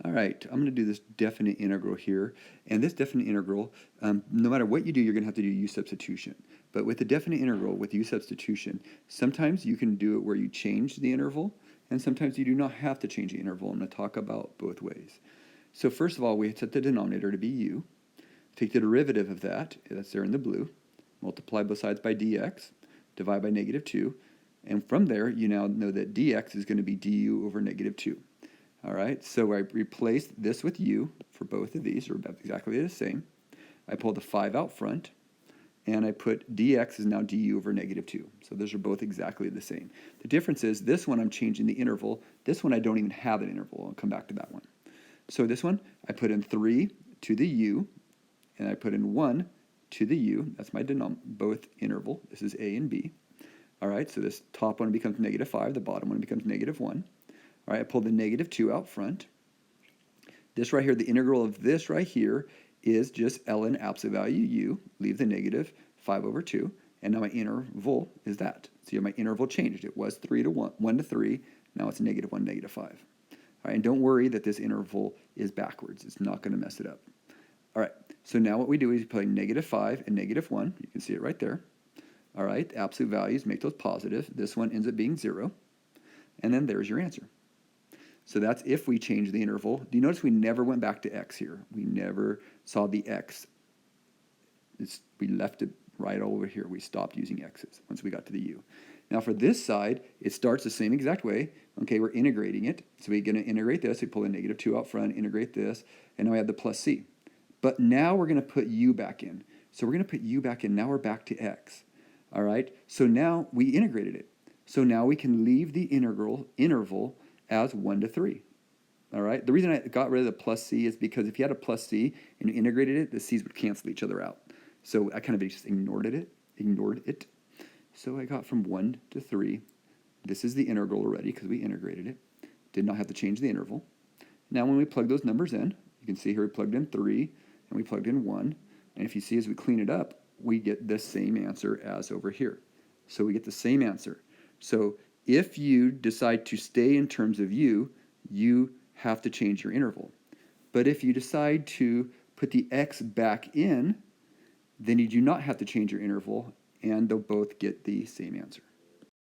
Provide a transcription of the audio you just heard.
All right, I'm going to do this definite integral here. And this definite integral, no matter what you do, you're going to have to do U-substitution. But with the definite integral, with U-substitution, sometimes you can do it where you change the interval, and sometimes you do not have to change the interval. I'm going to talk about both ways. So first of all, we set the denominator to be u. Take the derivative of that, that's there in the blue, multiply both sides by dx, divide by -2, and from there, you now know that dx is going to be du over -2. All right, so I replaced this with u for both of these, are exactly the same. I pulled the 5 out front, and I put dx is now du over -2. So those are both exactly the same. The difference is this one I'm changing the interval. This one I don't even have an interval. I'll come back to that one. So this one, I put in 3 to the u, and I put in 1 to the u. That's my both interval. This is a and b. All right, so this top one becomes -5. The bottom one becomes -1. All right, I pulled the -2 out front. This right here, the integral of this right here is just ln absolute value u, leave the negative, 5 over 2, and now my interval is that. See, my interval changed. It was 3 to 1, 1 to 3, now it's -1, -5. All right, and don't worry that this interval is backwards. It's not going to mess it up. All right, so now what we do is we play -5 and -1. You can see it right there. All right, absolute values, make those positive. This one ends up being 0, and then there's your answer. So that's if we change the interval. Do you notice we never went back to x here? We never saw the x. We left it right over here. We stopped using x's once we got to the u. Now for this side, it starts the same exact way. Okay, we're integrating it. So we're going to integrate this. We pull a -2 out front, integrate this, and now we have the plus c. But now we're going to put u back in. So we're going to put u back in. Now we're back to x. All right, so now we integrated it. So now we can leave the interval as 1 to 3. All right, the reason I got rid of the plus c is because if you had a plus c and you integrated it, the c's would cancel each other out. So I kind of just ignored it. So I got from 1 to 3. This is the integral already because we integrated it. Did not have to change the interval. Now when we plug those numbers in, you can see here we plugged in 3 and we plugged in 1. And if you see as we clean it up, we get the same answer as over here. So we get the same answer. So if you decide to stay in terms of u, you have to change your interval. But if you decide to put the x back in, then you do not have to change your interval, and they'll both get the same answer.